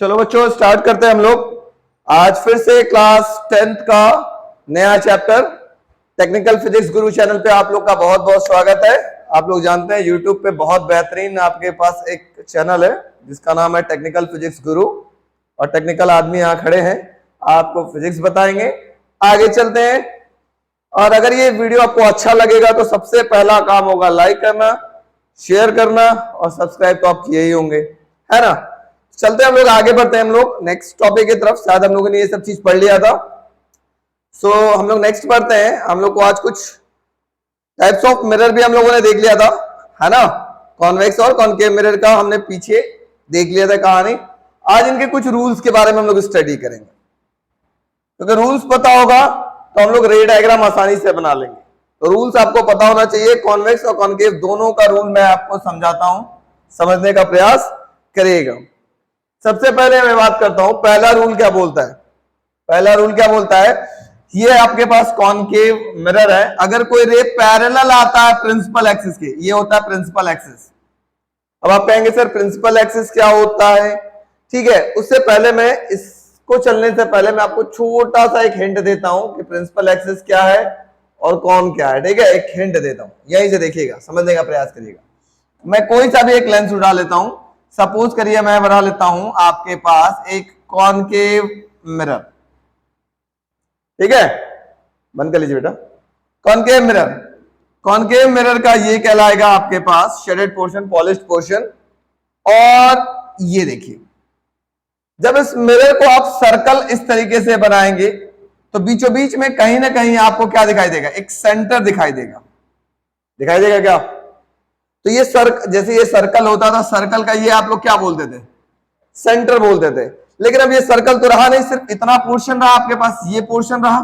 चलो बच्चों स्टार्ट करते हैं हम लोग। आज फिर से क्लास 10th का नया चैप्टर टेक्निकल फिजिक्स गुरु चैनल पे आप लोग का बहुत बहुत स्वागत है। आप लोग जानते हैं यूट्यूब पे बहुत बेहतरीन आपके पास एक चैनल है जिसका नाम है टेक्निकल फिजिक्स गुरु, और टेक्निकल आदमी यहाँ खड़े हैं, आपको फिजिक्स बताएंगे। आगे चलते हैं, और अगर ये वीडियो आपको अच्छा लगेगा तो सबसे पहला काम होगा लाइक करना, शेयर करना, और सब्सक्राइब तो आप किए ही होंगे, है ना। चलते हैं हम लोग, आगे बढ़ते हैं हम लोग नेक्स्ट टॉपिक की तरफ। शायद हम लोगों ने ये सब चीज पढ़ लिया था, सो हम लोग नेक्स्ट पढ़ते हैं। हम लोग को आज कुछ टाइप्स ऑफ मिरर भी हम लोगों ने देख लिया था, है ना। कॉन्वेक्स और कॉनकेव मिरर का हमने पीछे देख लिया था कहानी। आज इनके कुछ रूल्स के बारे में हम लोग स्टडी करेंगे, क्योंकि रूल्स पता होगा तो हम लोग रे डायग्राम आसानी से बना लेंगे। तो रूल्स आपको पता होना चाहिए। कॉन्वेक्स और कॉनकेव दोनों का रूल मैं आपको समझाता हूं, समझने का प्रयास करिएगा। सबसे पहले मैं बात करता हूं, पहला रूल क्या बोलता है। पहला रूल क्या बोलता है, ये आपके पास कॉनकेव मिरर है। अगर कोई रे पैरेलल आता है प्रिंसिपल एक्सिस के, ये होता है प्रिंसिपल एक्सिस। अब आप कहेंगे सर प्रिंसिपल एक्सिस क्या होता है, ठीक है। उससे पहले मैं इसको चलने से पहले मैं आपको छोटा सा एक हिंट देता हूं कि प्रिंसिपल एक्सिस क्या है और कौन क्या है, ठीक है। एक हिंट देता हूं, यहीं से देखिएगा, समझने का प्रयास करिएगा। मैं कोई सा भी एक लेंस उठा लेता हूं। सपोज करिए मैं बना लेता हूं आपके पास एक कॉनकेव मिरर, ठीक है। बंद कर लीजिए बेटा। कॉनकेव मिरर, कॉनकेव मिरर का ये कहलाएगा आपके पास शेडेड पोर्शन, पॉलिश्ड पोर्शन। और ये देखिए, जब इस मिरर को आप सर्कल इस तरीके से बनाएंगे तो बीचों बीच में कहीं ना कहीं आपको क्या दिखाई देगा, एक सेंटर दिखाई देगा। दिखाई देगा क्या? तो ये जैसे ये सर्कल होता था, सर्कल का ये आप लोग क्या बोलते थे, सेंटर बोलते थे। लेकिन अब ये सर्कल तो रहा नहीं, सिर्फ इतना पोर्शन रहा आपके पास, ये पोर्शन रहा।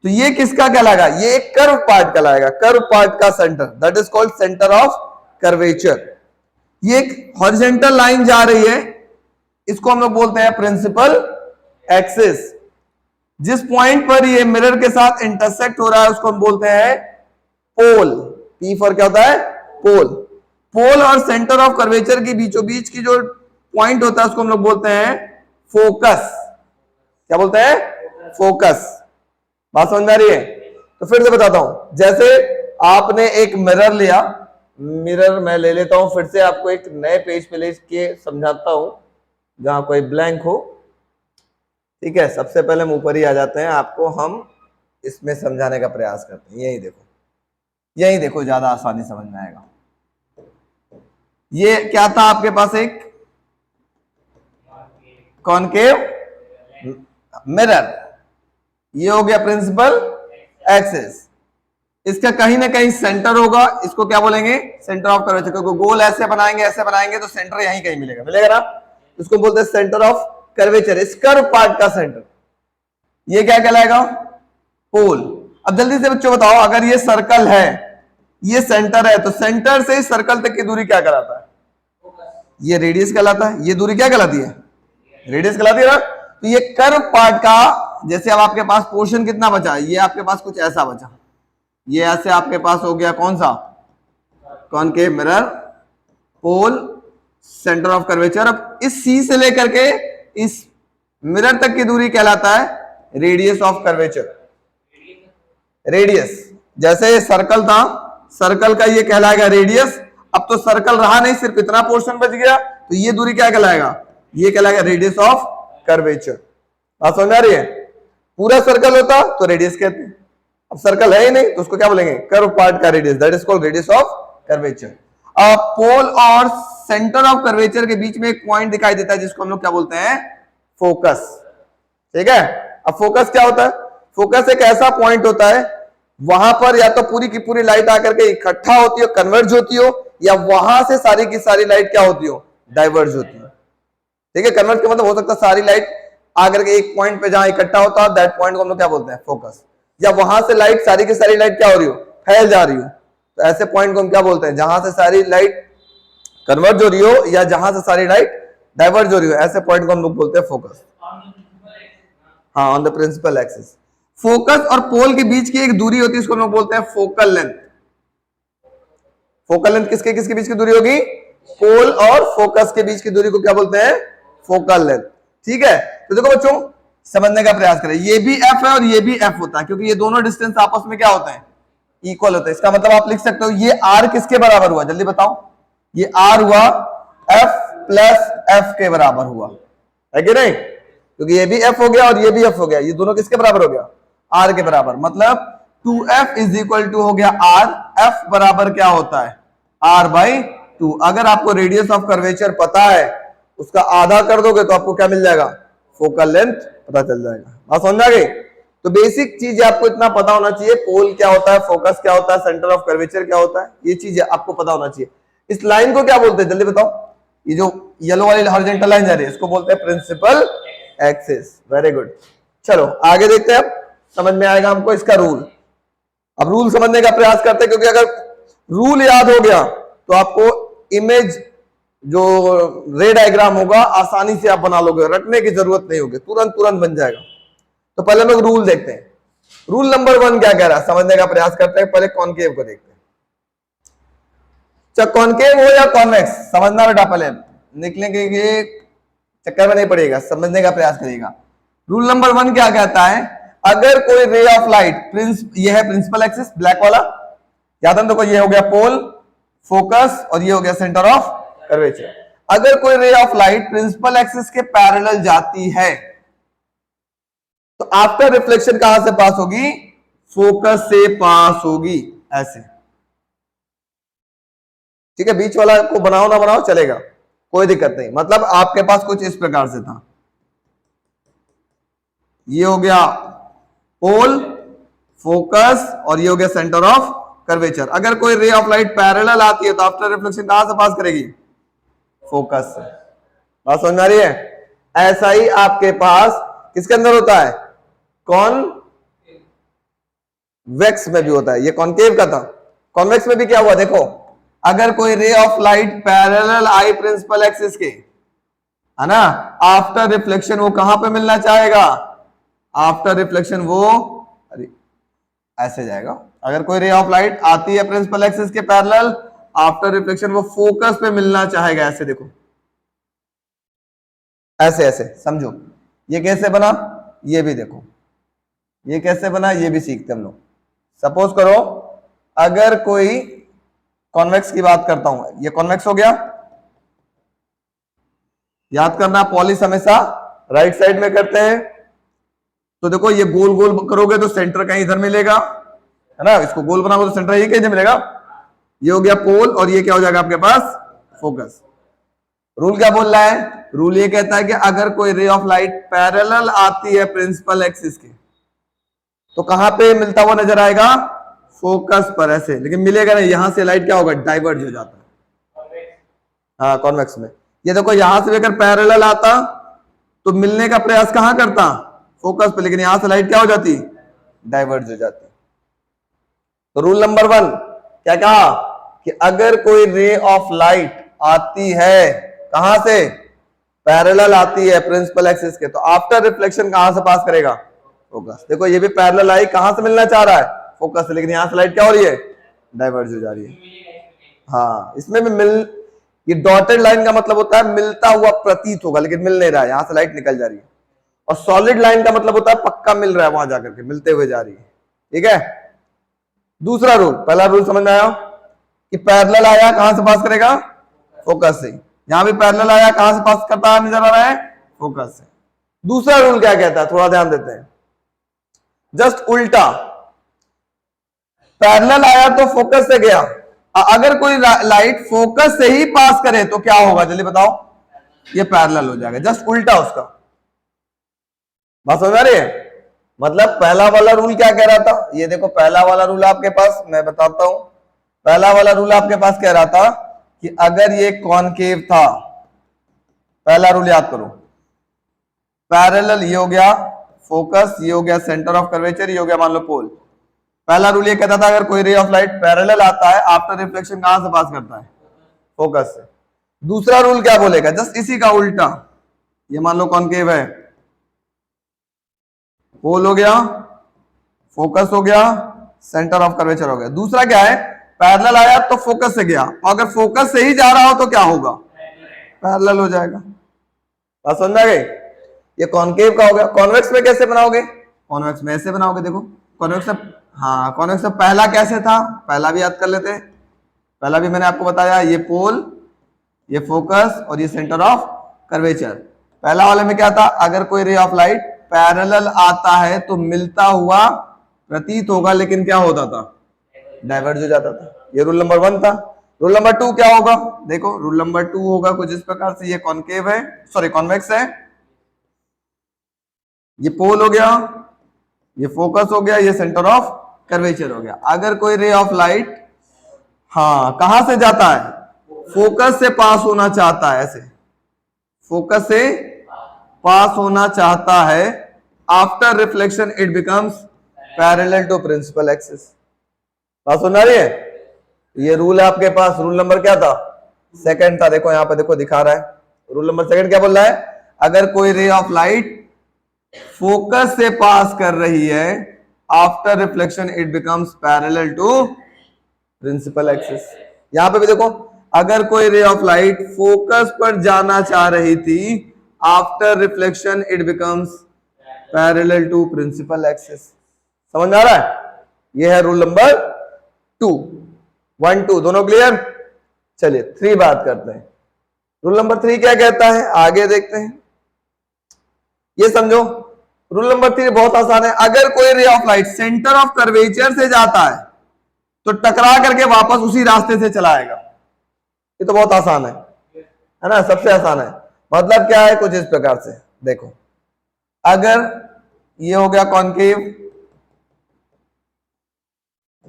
तो ये किसका कहलाएगा, ये एक कर्व पार्ट कहलाएगा, कर्व पार्ट का centre, that is called centre of curvature. ये एक हॉरिजॉन्टल लाइन जा रही है, इसको हम लोग बोलते हैं प्रिंसिपल एक्सिस। जिस पॉइंट पर ये मिरर के साथ इंटरसेक्ट हो रहा है उसको हम बोलते हैं पोल। P फॉर क्या होता है, पोल। पोल और सेंटर ऑफ कर्वेचर के बीचों बीच की जो पॉइंट होता है उसको हम लोग बोलते हैं फोकस। क्या बोलते हैं, फोकस। बात समझ में आ रही है? तो फिर से बताता हूं, जैसे आपने एक मिरर लिया, मिरर मैं ले लेता हूं, फिर से आपको एक नए पेज पे लेके समझाता हूं जहां कोई ब्लैंक हो, ठीक है। सबसे पहले हम ऊपर ही आ जाते हैं, आपको हम इसमें समझाने का प्रयास करते हैं। यही देखो, यही देखो, ज्यादा आसानी समझ में आएगा। ये क्या था आपके पास, एक कॉनकेव मिरर, ये हो गया प्रिंसिपल एक्सिस। इसका कहीं ना कहीं सेंटर होगा, इसको क्या बोलेंगे, सेंटर ऑफ कर्वेचर। क्योंकि गोल ऐसे बनाएंगे तो सेंटर यहीं कहीं मिलेगा, मिलेगा ना। इसको बोलते हैं सेंटर ऑफ कर्वेचर, इस कर्व पार्ट का सेंटर। ये क्या कहलाएगा, पोल। अब जल्दी से बच्चों बताओ, अगर ये सर्कल है, ये सेंटर है, तो सेंटर से सर्कल तक की दूरी क्या कहलाता है, ये रेडियस कहलाता है। ये दूरी क्या कहलाती है, रेडियस कहलाती है ना। तो ये कर्व पार्ट का, जैसे अब आपके पास पोर्शन कितना बचा, ये आपके पास कुछ ऐसा बचा, ये ऐसे आपके पास हो गया कौन सा, concave mirror, pole, centre of curvature. अब इस C से लेकर के इस मिरर तक की दूरी कहलाता है रेडियस ऑफ कर्वेचर। रेडियस, जैसे ये सर्कल था, सर्कल का ये कहलाएगा रेडियस। अब तो सर्कल रहा नहीं, सिर्फ इतना पोर्शन बच गया, तो ये दूरी क्या कहलाएगा, ये कहलाएगा रेडियस ऑफ कर्वेचर। बात समझ आ रही है? पूरा सर्कल होता तो रेडियस कहते हैं, अब सर्कल है ही नहीं तो उसको क्या बोलेंगे, कर्व पार्ट का radius, that is called radius of curvature. अब पोल और सेंटर ऑफ कर्वेचर के बीच में एक पॉइंट दिखाई देता है जिसको हम लोग क्या बोलते हैं, फोकस, ठीक है। अब फोकस क्या होता है, फोकस एक ऐसा पॉइंट होता है, वहां पर या तो पूरी की पूरी लाइट आकर के इकट्ठा होती हो, कन्वर्ज होती हो, या वहां से सारी की सारी लाइट क्या होती हो, डाइवर्ज होती हो, ठीक है। कन्वर्ज का मतलब हो सकता है सारी लाइट आकर के एक पॉइंट पे जहां इकट्ठा होता है, दैट पॉइंट को हम लोग क्या बोलते हैं, फोकस। या वहां से लाइट, सारी की सारी लाइट क्या हो रही हो, फैल जा रही हो, तो ऐसे पॉइंट को हम क्या बोलते हैं, जहां से सारी लाइट कन्वर्ज हो रही हो या जहां से सारी लाइट डाइवर्ज हो रही हो, ऐसे पॉइंट को हम लोग बोलते हैं फोकस। हाँ, on the principal axis. Focus और पोल के बीच की एक दूरी होती है, इसको हम लोग बोलते हैं फोकल लेंथ। फोकल लेंथ किसके किसके बीच की दूरी होगी, पोल और फोकस के बीच की दूरी को क्या बोलते हैं, फोकल लेंथ। ठीक है, तो देखो बच्चों समझने का प्रयास करें, ये भी एफ है और ये भी एफ होता है, क्योंकि ये दोनों डिस्टेंस आपस में क्या होते हैं, इक्वल होते हैं। इसका मतलब आप लिख सकते हो ये आर किसके बराबर हुआ, जल्दी बताओ, ये आर हुआ एफ प्लस एफ के बराबर हुआ, है कि नहीं, क्योंकि ये भी एफ हो गया और ये भी एफ हो गया, ये दोनों किसके बराबर हो गया, आर के बराबर। मतलब 2f इज इक्वल टू हो गया आर, एफ बराबर क्या होता है, आर बाई 2। अगर आपको रेडियस ऑफ कर्वेचर पता है, उसका आधा कर दोगे तो आपको क्या मिल जाएगा, फोकल लेंथ पता चल जाएगा। बात समझ आ गई। तो बेसिक चीज आपको इतना पता होना चाहिए, पोल क्या होता है, फोकस क्या होता है, सेंटर ऑफ कर्वेचर क्या होता है, ये चीज आपको पता होना चाहिए। इस लाइन को क्या बोलते हैं जल्दी बताओ, ये जो येलो वाली हॉरिजॉन्टल लाइन जा रही है इसको बोलते हैं प्रिंसिपल एक्सिस। वेरी गुड, चलो आगे देखते हैं, अब समझ में आएगा हमको इसका रूल। अब रूल समझने का प्रयास करते हैं, क्योंकि अगर रूल याद हो गया तो आपको इमेज जो रे डायग्राम होगा आसानी से आप बना लोगे, रटने की जरूरत नहीं होगी, तुरंत बन जाएगा। तो पहले हम लोग रूल देखते हैं। रूल नंबर 1 क्या कह रहा है समझने का प्रयास करते हैं। पहले कॉनकेव को देखते हैं, चाहे कॉनकेव हो या कॉन्वेक्स, समझना बेटा, पहले निकलने के चक्कर में नहीं पड़ेगा, समझने का प्रयास करिएगा। रूल नंबर 1 क्या कहता है, अगर कोई रे ऑफ लाइट, ये है प्रिंसिपल एक्सिस ब्लैक वाला, याद है, देखो ये हो गया पोल, फोकस और ये हो गया सेंटर ऑफ कर्वेचर। अगर कोई ray of light principal axis के पैरेलल जाती है तो आफ्टर रिफ्लेक्शन कहां से पास होगी, फोकस से पास होगी, ऐसे। ठीक है, बीच वाला को बनाओ ना बनाओ चलेगा, कोई दिक्कत नहीं। मतलब आपके पास कुछ इस प्रकार से था, ये हो गया पोल, फोकस और ये हो गया सेंटर ऑफ कर्वेचर। अगर कोई रे ऑफ लाइट पैरेलल आती है तो आफ्टर रिफ्लेक्शन कहां से पास करेगी, फोकस से। बात समझ आ रही है। ऐसा ही आपके पास किसके अंदर होता है, कॉन्वेक्स में भी होता है। ये कॉनकेव का था, कॉन्वेक्स में भी क्या हुआ देखो, अगर कोई ray of light parallel I principal axis के, है ना, आफ्टर रिफ्लेक्शन वो कहां पे मिलना चाहेगा, आफ्टर रिफ्लेक्शन वो अरे ऐसे जाएगा। अगर कोई रे ऑफ लाइट आती है प्रिंसिपल एक्सिस के पैरेलल, आफ्टर रिफ्लेक्शन वो फोकस पे मिलना चाहेगा, ऐसे देखो, ऐसे ऐसे समझो। ये कैसे बना, ये भी देखो, ये कैसे बना, ये भी सीखते हम लोग। सपोज करो अगर कोई कॉन्वेक्स की बात करता हूं, ये कॉन्वेक्स हो गया, याद करना पॉलिश हमेशा राइट साइड में करते हैं। तो देखो ये गोल गोल करोगे तो सेंटर कहीं इधर मिलेगा, है ना, इसको गोल बनाओगे तो सेंटर ये कहीं मिलेगा। ये हो गया पोल और ये क्या हो जाएगा आपके पास, फोकस। रूल क्या बोल रहा है, रूल ये कहता है कि अगर कोई रे ऑफ लाइट पैरेलल आती है प्रिंसिपल एक्सिस के तो कहां पे मिलता हुआ नजर आएगा, फोकस पर, ऐसे। लेकिन मिलेगा नहीं, यहां से लाइट क्या होगा, डाइवर्ज हो जाता है। हाँ कॉन्वेक्स में ये देखो, यहां से लेकर पैरेलल आता तो मिलने का प्रयास कहां करता, फोकस पे, लेकिन यहां से लाइट क्या हो जाती, डाइवर्ज हो जाती। तो रूल नंबर 1 क्या कहा कि अगर कोई रे ऑफ लाइट आती है कहां से, पैरेलल आती है प्रिंसिपल एक्सिस के, तो आफ्टर रिफ्लेक्शन कहां से पास करेगा, फोकस। देखो ये भी पैरेलल आई, कहां से मिलना चाह रहा है, फोकस से, लेकिन यहां से लाइट क्या हो रही है, डाइवर्ज हो जा रही है। हाँ इसमें भी ये डॉटेड लाइन का मतलब होता है मिलता हुआ प्रतीत होगा, लेकिन मिल नहीं रहा है, यहां से लाइट निकल जा रही है। और सॉलिड लाइन का मतलब होता है पक्का मिल रहा है, वहां जाकर के मिलते हुए जा रही है। ठीक है, दूसरा रूल, पहला रूल समझ में आया कि पैरेलल आया कहां से पास करेगा, फोकस से। यहां भी पैरेलल आया कहां से पास करता है, नजर आ रहा है, फोकस से। दूसरा रूल क्या कहता है, थोड़ा ध्यान देते हैं, जस्ट उल्टा, पैरेलल आया तो फोकस से गया। अगर कोई लाइट फोकस से ही पास करे तो क्या होगा जल्दी बताओ, ये पैरेलल हो जाएगा, जस्ट उल्टा उसका। बात समझ आ रही है। मतलब पहला वाला रूल क्या कह रहा था, ये देखो पहला वाला रूल आपके पास मैं बताता हूं। पहला वाला रूल आपके पास कह रहा था कि अगर ये कॉनकेव था, पहला रूल याद करो, पैरेलल ये हो गया फोकस, ये हो गया सेंटर ऑफ कर्वेचर, ये हो गया मान लो पोल। पहला रूल ये कहता था अगर कोई रे ऑफ लाइट पैरेलल आता है आफ्टर रिफ्लेक्शन कहां से पास करता है, फोकस से। दूसरा रूल क्या बोलेगा, जस्ट इसी का उल्टा, ये मान लो कॉनकेव है, पोल हो गया, फोकस हो गया, सेंटर ऑफ कर्वेचर हो गया। दूसरा क्या है, पैरेलल आया तो फोकस से गया, और अगर फोकस से ही जा रहा हो तो क्या होगा, पैरेलल हो जाएगा। बात समझ में आ गई? ये कॉनकेव का हो गया। कॉन्वेक्स में कैसे बनाओगे? कॉन्वेक्स में ऐसे बनाओगे, देखो कॉन्वेक्स में, हाँ कॉन्वेक्स में पहला कैसे था, पहला भी याद कर लेते हैं। पहला भी मैंने आपको बताया, ये पोल, ये फोकस और ये सेंटर ऑफ कर्वेचर। पहला वाले में क्या था, अगर कोई रे ऑफ लाइट पैरेलल आता है तो मिलता हुआ प्रतीत होगा, लेकिन क्या होता था, डाइवर्ज हो जाता था। ये रूल नंबर 1 था। रूल नंबर 2 क्या होगा, देखो रूल नंबर 2 होगा कुछ इस प्रकार से, ये कॉनकेव है, सॉरी कॉन्वेक्स है, ये पोल हो गया, ये फोकस हो गया, ये सेंटर ऑफ कर्वेचर हो गया। अगर कोई रे ऑफ लाइट हाँ कहां से जाता है, फोकस से पास होना चाहता है, ऐसे फोकस से पास होना चाहता है, after reflection it becomes parallel to principal axis. बात सुन रही है? ये रूल है आपके पास। रूल नंबर क्या था, 2 था। देखो यहां पे, देखो दिखा रहा है, रूल नंबर 2 क्या बोल रहा है, अगर कोई रे ऑफ लाइट फोकस से पास कर रही है, after reflection it becomes parallel to principal axis. यहां पे भी देखो, अगर कोई रे ऑफ लाइट फोकस पर जाना चाह रही थी, after reflection it becomes parallel to principal axis. समझ में आ रहा है? यह है रूल नंबर 2। 1 2 दोनों क्लियर? चलिए 3 बात करते हैं। रूल नंबर 3 क्या कहता है, आगे देखते हैं। ये समझो, रूल नंबर 3 बहुत आसान है। अगर कोई ray of light centre of curvature से जाता है तो टकरा करके वापस उसी रास्ते से चला आएगा। ये तो बहुत आसान है ना, सबसे आसान है। मतलब क्या है, कुछ इस प्रकार से देखो, अगर ये हो गया concave,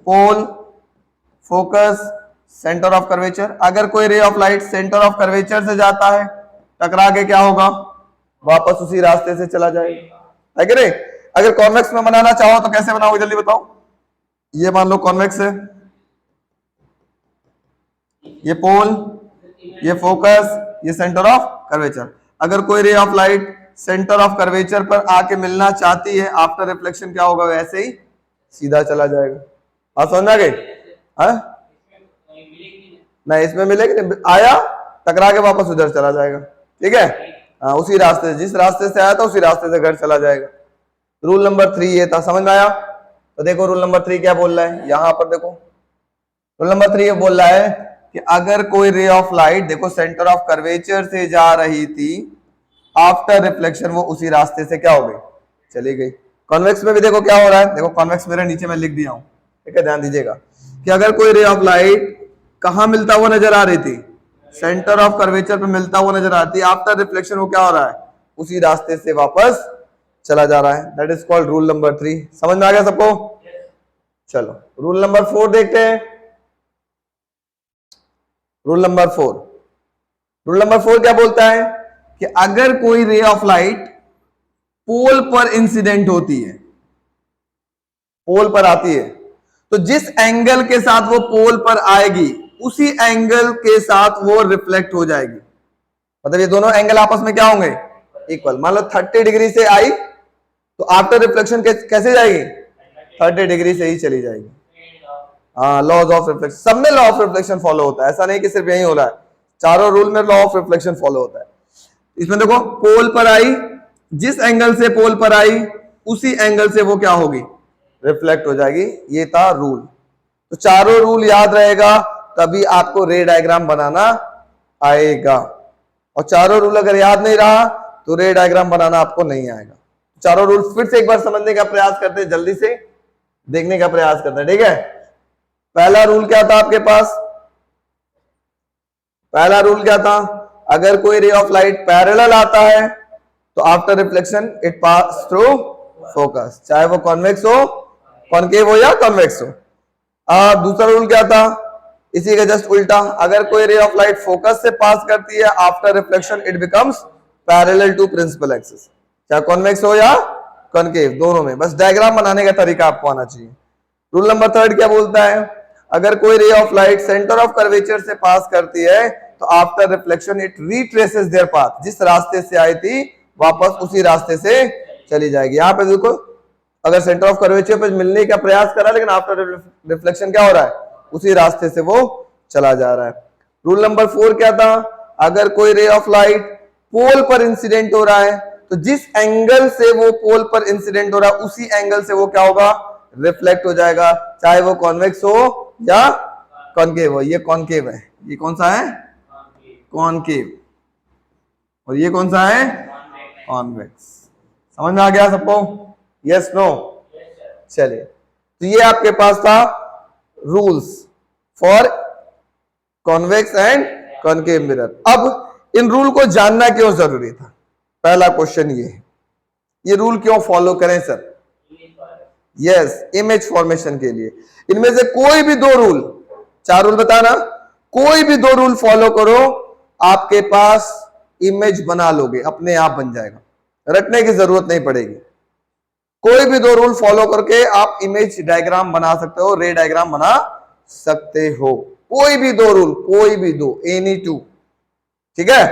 pole, focus, centre of curvature. अगर कोई ray of light centre of curvature से जाता है, टकरा के क्या होगा, वापस उसी रास्ते से चला जाएगा, है कि नहीं? अगर कॉन्वेक्स में बनाना चाहो तो कैसे बनाओगे, जल्दी बताओ। ये मान लो कॉन्वेक्स है, ये पोल, ये फोकस, ये सेंटर ऑफ कर्वेचर। अगर कोई ray of light centre of curvature पर आके मिलना चाहती है, आफ्टर रिफ्लेक्शन क्या होगा, वैसे ही सीधा चला जाएगा। आप समझ आ गए? नहीं इसमें मिलेगी नहीं, आया टकरा के वापस उधर चला जाएगा, ठीक है? हाँ उसी रास्ते से, जिस रास्ते से आया था उसी रास्ते से घर चला जाएगा। रूल नंबर 3 ये था, समझ में आया? तो देखो रूल नंबर 3 क्या बोल रहा है, यहां पर देखो रूल नंबर 3 ये बोल रहा है कि अगर कोई रे ऑफ लाइट, देखो सेंटर ऑफ कर्वेचर से जा रही थी, आफ्टर रिफ्लेक्शन वो उसी रास्ते से क्या हो गई, चली गई। कॉन्वेक्स में भी देखो क्या हो रहा है, देखो कॉन्वेक्स मेरे नीचे मैं लिख दिया हूं, ठीक है? ध्यान दीजिएगा कि अगर कोई रे ऑफ लाइट कहां मिलता हुआ नजर आ रही थी, सेंटर ऑफ कर्वेचर पे मिलता हुआ नजर आती है, आफ्टर रिफ्लेक्शन वो क्या हो रहा है, उसी रास्ते से वापस चला जा रहा है। That is called rule number 3। समझ में आ गया सबको? चलो रूल नंबर 4 देखते हैं। रूल नंबर 4, रूल नंबर 4 क्या बोलता है कि अगर कोई रे ऑफ लाइट पोल पर इंसिडेंट होती है, पोल पर आती है, तो जिस एंगल के साथ वो पोल पर आएगी उसी एंगल के साथ वो रिफ्लेक्ट हो जाएगी। मतलब ये दोनों एंगल आपस में क्या होंगे, इक्वल। मान लो 30 डिग्री से आई तो आफ्टर रिफ्लेक्शन कैसे जाएगी, 30 डिग्री से ही चली जाएगी। हाँ लॉज ऑफ रिफ्लेक्शन, सब में लॉ ऑफ रिफ्लेक्शन फॉलो होता है, ऐसा नहीं कि सिर्फ यही हो रहा है, चारों रूल में लॉ ऑफ रिफ्लेक्शन फॉलो होता है। इसमें देखो पोल पर आई, जिस एंगल से पोल पर आई उसी एंगल से वो क्या होगी, रिफ्लेक्ट हो जाएगी। ये था रूल। तो चारों रूल याद रहेगा तभी आपको रे डायग्राम बनाना आएगा, और चारों रूल अगर याद नहीं रहा तो रे डायग्राम बनाना आपको नहीं आएगा। चारों रूल फिर से एक बार समझने का प्रयास करते हैं, जल्दी से देखने का प्रयास करते हैं, ठीक है? पहला रूल क्या था आपके पास, पहला रूल क्या था, अगर कोई रे ऑफ लाइट पैरेलल आता है तो after reflection it pass through focus, चाहे वो कॉन्वेक्स हो, कॉनकेव हो या कॉन्वेक्स हो। दूसरा रूल क्या था, इसी का जस्ट उल्टा, अगर कोई रे ऑफ लाइट फोकस से पास करती है, after reflection it becomes parallel to principal axis, चाहे कॉन्वेक्स हो या कॉनकेव, दोनों में। बस डायग्राम बनाने का तरीका आपको आना चाहिए। रूल नंबर 3 क्या बोलता है, अगर कोई ray of light centre of curvature से पास करती है तो after reflection it retraces there path, जिस रास्ते से आई थी वापस उसी रास्ते से चली जाएगी। यहां पे देखो अगर सेंटर ऑफ कर्वेचर पे मिलने का प्रयास करा लेकिन आफ्टर रिफ्लेक्शन क्या हो रहा है, उसी रास्ते से वो चला जा रहा है। रूल नंबर 4 क्या था, अगर कोई रे ऑफ लाइट पोल पर इंसिडेंट हो रहा है, तो जिस एंगल से वो पोल पर इंसिडेंट हो रहा है उसी एंगल से वो क्या होगा, रिफ्लेक्ट हो जाएगा, चाहे वो कॉन्वेक्स हो या कॉनकेव हो। ये कॉनकेव है, ये कौन सा है, कॉनकेव, और ये कौन सा है, कॉन्वेक्स। समझ में आ गया सबको, यस नो? चलिए, तो ये आपके पास था rules for convex and concave mirror. अब इन रूल को जानना क्यों जरूरी था, पहला क्वेश्चन ये है, ये रूल क्यों फॉलो करें सर? यस, इमेज फॉर्मेशन के लिए। इनमें से कोई भी दो रूल, 4 रूल बताना, कोई भी 2 रूल फॉलो करो, आपके पास इमेज बना लोगे, अपने आप बन जाएगा, रटने की जरूरत नहीं पड़ेगी। कोई भी 2 रूल फॉलो करके आप इमेज डायग्राम बना सकते हो, रे डायग्राम बना सकते हो। कोई भी 2 रूल, कोई भी 2, एनी 2, ठीक है?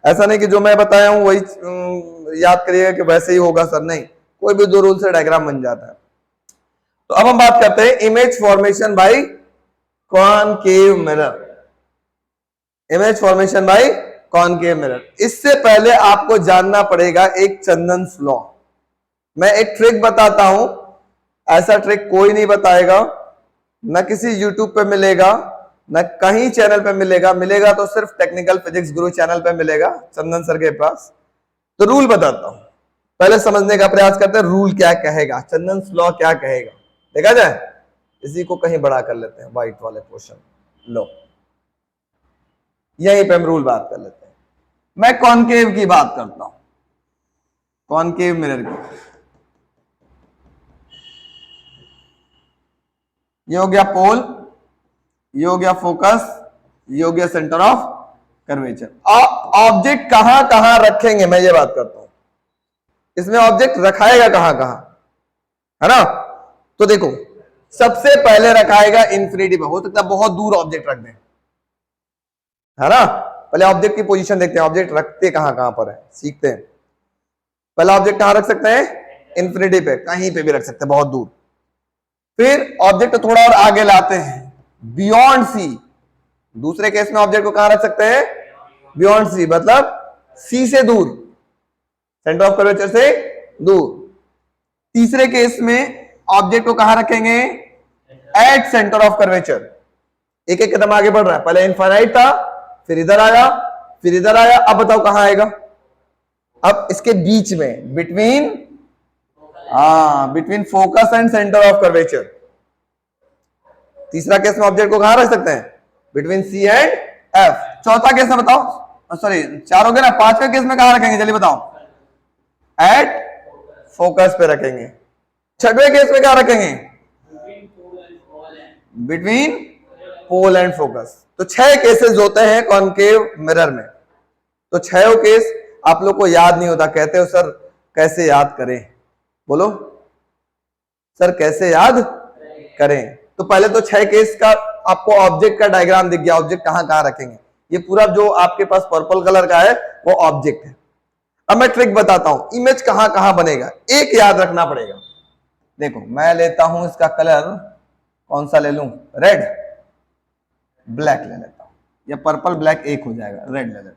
ऐसा नहीं कि जो मैं बताया हूं वही याद करिएगा कि वैसे ही होगा सर, नहीं, कोई भी 2 रूल से डायग्राम बन जाता है। तो अब हम बात करते हैं image formation by concave mirror. Image formation by concave mirror, इससे पहले आपको जानना पड़ेगा एक चंदन्स लॉ। मैं एक ट्रिक बताता हूं, ऐसा ट्रिक कोई नहीं बताएगा, न किसी यूट्यूब पे मिलेगा, न कहीं चैनल पे मिलेगा, मिलेगा तो सिर्फ टेक्निकल फिजिक्स गुरु चैनल पे मिलेगा, चंदन सर के पास। तो रूल बताता हूं, पहले समझने का प्रयास करते हैं रूल क्या कहेगा, चंदन लॉ क्या कहेगा, देखा जाए। इसी को कहीं बड़ा कर लेते हैं, व्हाइट वाले पोर्शन लो, यहीं पे हम रूल बात कर लेते हैं। मैं कॉनकेव की बात करता हूं, कॉनकेव मिरर की। ये हो गया पोल, ये हो गया फोकस, ये हो गया सेंटर ऑफ कर्वेचर। ऑब्जेक्ट कहां कहां रखेंगे, मैं ये बात करता हूं, इसमें ऑब्जेक्ट रखाएगा कहां कहां, है ना? तो देखो, सबसे पहले रखाएगा इंफिनिटी पे, हो सकता है बहुत दूर ऑब्जेक्ट रख दें, है ना? पहले ऑब्जेक्ट की पोजीशन देखते हैं, ऑब्जेक्ट रखते कहां कहां पर है, सीखते हैं। पहला ऑब्जेक्ट कहां रख सकते हैं, इंफिनिटी पे, कहीं पे भी रख सकते हैं, बहुत दूर। फिर ऑब्जेक्ट थोड़ा और आगे लाते हैं, बियॉन्ड सी। दूसरे केस में ऑब्जेक्ट को कहां रख सकते हैं, बियॉन्ड सी, मतलब सी से दूर, सेंटर ऑफ कर्वेचर से दूर। तीसरे केस में ऑब्जेक्ट को कहां रखेंगे, एट सेंटर ऑफ कर्वेचर। एक एक कदम आगे बढ़ रहा है, पहले इनफाइनाइट था, फिर इधर आया, फिर इधर आया, अब बताओ कहां आएगा, अब इसके बीच में, between focus and centre of curvature. तीसरा केस में ऑब्जेक्ट को कहां रख सकते हैं, बिटवीन सी एंड एफ। चौथा केस में बताओ, सॉरी 4 हो गए ना, 5वें केस में कहां रखेंगे, जल्दी बताओ, एट फोकस पे रखेंगे। 6वें केस में क्या रखेंगे, बिटवीन पोल एंड फोकस। तो 6 केसेस होते हैं कॉनकेव मिरर में। तो 6 केस आप लोग को याद नहीं होता, कहते हो सर कैसे याद करें, बोलो सर कैसे याद करें। तो पहले तो 6 केस का आपको ऑब्जेक्ट का डायग्राम दिख गया, ऑब्जेक्ट कहां कहां रखेंगे। ये पूरा जो आपके पास पर्पल कलर का है वो ऑब्जेक्ट है। अब मैं ट्रिक बताता हूं, इमेज कहां कहां बनेगा, एक याद रखना पड़ेगा। देखो मैं लेता हूं, इसका कलर कौन सा ले लूं, रेड, ब्लैक ले लेता हूं, या पर्पल ब्लैक एक हो जाएगा, रेड ले लेता हूं,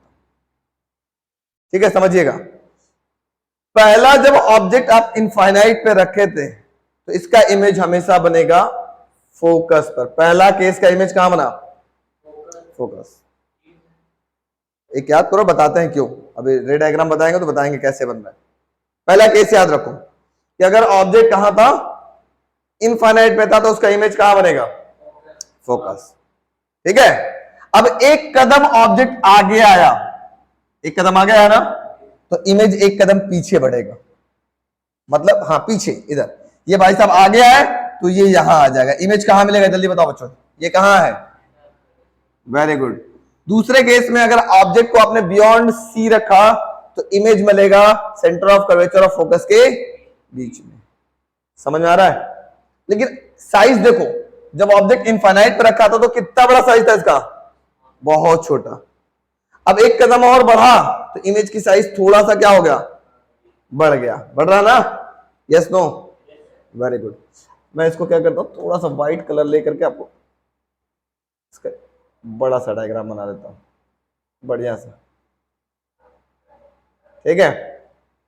ठीक है? समझिएगा, पहला जब ऑब्जेक्ट आप इनफाइनाइट पे रखे थे तो इसका इमेज हमेशा बनेगा फोकस पर। पहला केस का इमेज कहां बना, फोकस। एक याद करो, बताते हैं क्यों, अभी रे डायग्राम बताएंगे तो बताएंगे कैसे बन रहा है। पहला केस याद रखो कि अगर ऑब्जेक्ट कहां था, इनफाइनाइट पे था, तो उसका इमेज कहां बनेगा, फोकस, ठीक है? अब एक कदम ऑब्जेक्ट आगे आया, एक कदम आगे आया ना, तो इमेज एक कदम पीछे बढ़ेगा, मतलब हाँ पीछे, इधर। ये भाई साहब आगे आए तो ये यहां आ जाएगा, इमेज कहां मिलेगा, जल्दी बताओ बच्चों, ये कहां है, वेरी गुड। दूसरे केस में अगर ऑब्जेक्ट को आपने बियॉन्ड सी रखा तो इमेज मिलेगा centre of curvature of focus के बीच में। समझ में आ रहा है? लेकिन साइज देखो, जब ऑब्जेक्ट इनफाइनाइट पे रखा था तो कितना बड़ा साइज था इसका, बहुत छोटा। अब एक कदम और बढ़ा तो इमेज की साइज थोड़ा सा क्या हो गया, बढ़ गया, बढ़ रहा ना, यस नो, वेरी गुड। मैं इसको क्या करता हूं, थोड़ा सा व्हाइट कलर लेकर के आपको इसका बड़ा सा डायग्राम बना देता हूं, बढ़िया सा। ठीक है,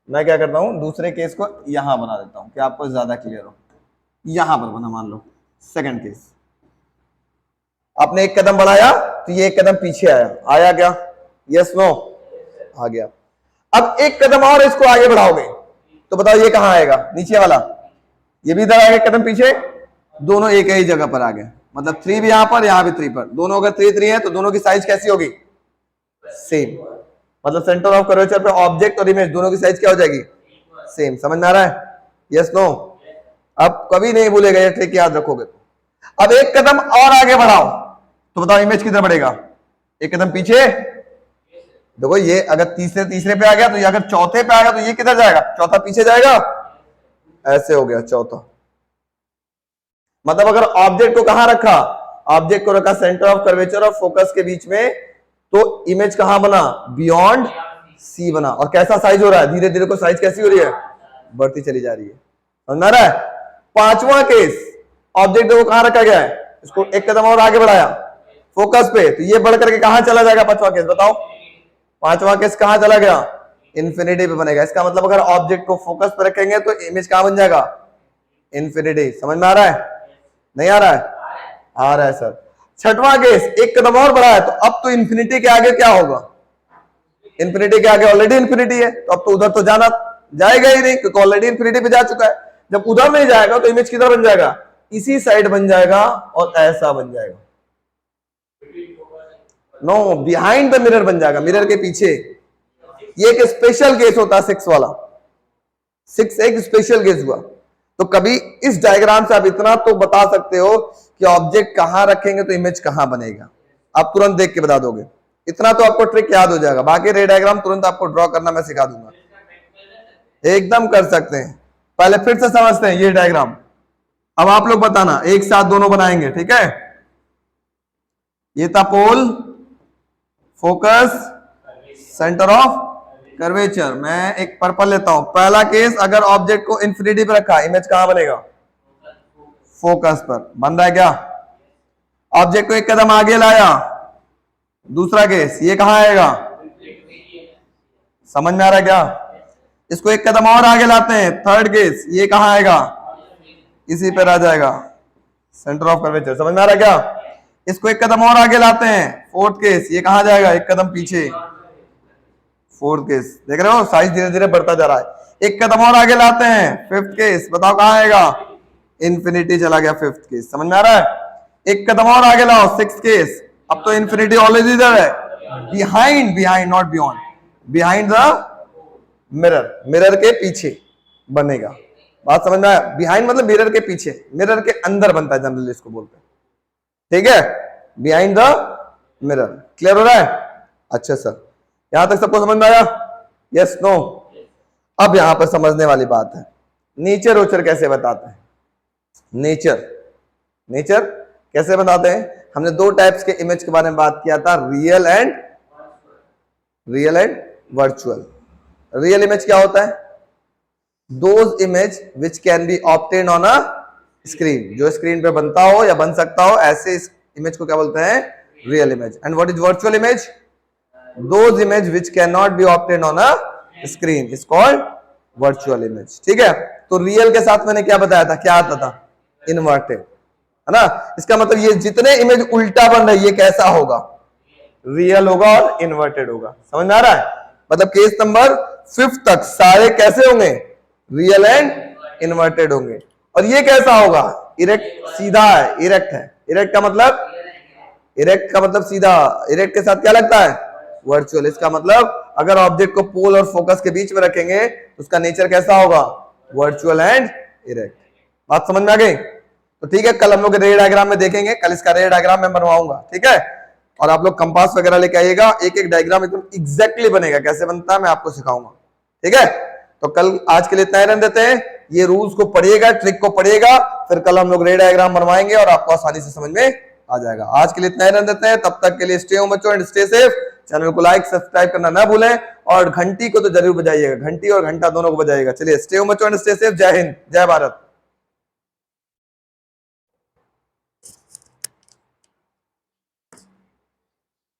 मैं क्या करता हूं, दूसरे केस को यहां बना देता हूं कि आपको ज्यादा क्लियर हो। यहां पर बना, मान लो सेकंड केस, आपने एक कदम बढ़ाया तो ये एक कदम पीछे आया, आया क्या? Yes no? आ गया। अब एक कदम और इसको आगे बढ़ाओगे तो बताओ ये कहां आएगा? नीचे वाला। ये भी इधर आ गया, कदम पीछे, दोनों एक ही जगह पर आ गए, मतलब 3 भी यहां पर, यहां भी 3 पर, दोनों अगर 3 3 है तो दोनों की साइज कैसी होगी? सेम। मतलब सेंटर ऑफ कर्वेचर पे ऑब्जेक्ट और इमेज दोनों की साइज क्या हो जाएगी? सेम। समझ में आ रहा है? Yes no? अब कभी नहीं भूलेगा, ये ट्रिक याद रखोगे तो। अब एक कदम और आगे बढ़ाओ तो बताओ इमेज किधर बढ़ेगा? एक कदम पीछे। देखो ये अगर तीसरे पे आ गया तो ये अगर चौथे पे आ गया तो ये किधर जाएगा? चौथा पीछे जाएगा। ऐसे हो गया चौथा। मतलब अगर ऑब्जेक्ट को कहां रखा? ऑब्जेक्ट को रखा सेंटर ऑफ कर्वेचर और फोकस के बीच में, तो इमेज कहां बना? बियॉन्ड सी बना। और कैसा साइज हो रहा है? धीरे धीरे को साइज कैसी हो रही है? बढ़ती चली जा रही है। समझ में आ रहा है? पांचवा केस, ऑब्जेक्ट को कहां रखा गया है? इसको एक कदम और आगे बढ़ाया फोकस पे, तो ये बढ़ करके कहां चला जाएगा? पांचवा केस बताओ, पांचवा केस कहां चला गया? इन्फिनिटी पे बनेगा। इसका मतलब अगर ऑब्जेक्ट को फोकस पे रखेंगे तो इमेज कहां बन जाएगा? इन्फिनिटी। समझ में आ रहा है? नहीं आ रहा है? आ रहा है सर। छठवां केस, एक कदम और बढ़ाया तो अब तो इन्फिनिटी के आगे क्या होगा? इन्फिनिटी के आगे ऑलरेडी इन्फिनिटी है, तो अब तो उधर तो जाना जाएगा ही नहीं, क्योंकि ऑलरेडी इन्फिनिटी पे जा चुका है। जब उधर नहीं जाएगा तो इमेज किधर बन जाएगा? इसी साइड बन जाएगा और ऐसा बन जाएगा। नो, बिहाइंड द मिरर बन जाएगा, मिरर के पीछे। ये एक स्पेशल केस होता है 6 वाला। 6 एक स्पेशल केस हुआ। तो कभी इस डायग्राम से आप इतना तो बता सकते हो कि ऑब्जेक्ट कहां रखेंगे तो इमेज कहां बनेगा, आप तुरंत देख के बता दोगे। इतना तो आपको ट्रिक याद हो जाएगा। बाकी रे डायग्राम तुरंत आपको ड्रॉ करना मैं सिखा दूंगा, एकदम कर सकते हैं। पहले फिर से समझते हैं ये डायग्राम। अब आप लोग बताना, एक साथ दोनों बनाएंगे, ठीक है? ये था पोल, फोकस, सेंटर ऑफ कर्वेचर। मैं एक पर्पल लेता हूं। पहला केस, अगर ऑब्जेक्ट को इन्फिनिटी पे रखा, इमेज कहां बनेगा? फोकस पर। बन रहा है क्या? ऑब्जेक्ट को एक कदम आगे लाया, दूसरा केस, ये कहां आएगा? समझ में आ रहा है क्या? इसको एक कदम और आगे लाते हैं, थर्ड केस, ये कहां आएगा? इसी पर आ जाएगा, सेंटर ऑफ कर्वेचर। समझ में आ रहा है क्या? इसको एक कदम और आगे लाते हैं, फोर्थ केस, ये कहां जाएगा? एक कदम पीछे, फोर्थ केस। देख रहे हो साइज धीरे धीरे बढ़ता जा रहा है। एक कदम और आगे लाते हैं, फिफ्थ केस, बताओ कहां आएगा? इन्फिनिटी चला गया फिफ्थ केस। समझ में आ रहा है? एक कदम और आगे लाओ, सिक्स्थ केस, अब तो इन्फिनिटी ऑलरेडी इधर है, behind, behind not beyond, behind the mirror, mirror के पीछे बनेगा। बात समझ में आया? बिहाइंड मतलब मिरर के पीछे, मिरर के अंदर बनता है जनरली इसको बोलते हैं, ठीक है? Behind the mirror. क्लियर हो रहा है? अच्छा सर, यहां तक सबको समझ में आया? Yes no? अब यहां पर समझने वाली बात है, नेचर ओचर कैसे बताते हैं? नेचर, नेचर कैसे बताते हैं? हमने 2 टाइप्स के इमेज के बारे में बात किया था, real and virtual. Real image क्या होता है? Those image which can be obtained on a screen, जो स्क्रीन पे बनता हो या बन सकता हो, ऐसे इस इमेज को क्या बोलते हैं? Real image. And what is virtual image? Those image which can not be obtained on a screen is called virtual image, ठीक है? तो रियल के साथ मैंने क्या बताया था? क्या आता था? इन्वर्टेड, है ना? इसका मतलब ये जितने इमेज उल्टा बन रहे, ये कैसा होगा? रियल होगा और इन्वर्टेड होगा। समझ में आ रहा है? मतलब केस नंबर 5 तक सारे कैसे होंगे? रियल एंड इन्वर्टेड होंगे। और ये कैसा होगा? इरेक्ट, सीधा है, इरेक्ट है। इरेक्ट का मतलब, इरेक्ट का मतलब सीधा। इरेक्ट के साथ क्या लगता है? वर्चुअल। इसका मतलब अगर ऑब्जेक्ट को पोल और फोकस के बीच में रखेंगे तो उसका नेचर कैसा होगा? Virtual and erect. बात समझ में आ गई? तो ठीक है, कल हम लोग रे डायग्राम में देखेंगे, कल इसका रे डायग्राम मैं बनवाऊंगा, ठीक है? और आप लोग कंपास वगैरह लेके आइएगा, एक एक डायग्राम एकदम एग्जैक्टली बनेगा, कैसे बनता है मैं आपको सिखाऊंगा, ठीक है? तो कल, आज के लिए इतना ही रहने देते हैं। ये रूल्स को पढ़िएगा, ट्रिक को पढ़िएगा, फिर कल हम लोग रे डायग्राम बनवाएंगे और आपको आसानी से समझ में आ जाएगा। आज के लिए इतना ही रहने देते हैं, तब तक के लिए स्टे होम बच्चों एंड स्टे सेफ। चैनल को लाइक सब्सक्राइब करना ना भूलें और घंटी को तो जरूर बजाइएगा, घंटी और घंटा दोनों को बजाइएगा। चलिए, स्टे होम बच्चों एंड स्टे सेफ। जय हिंद, जय भारत।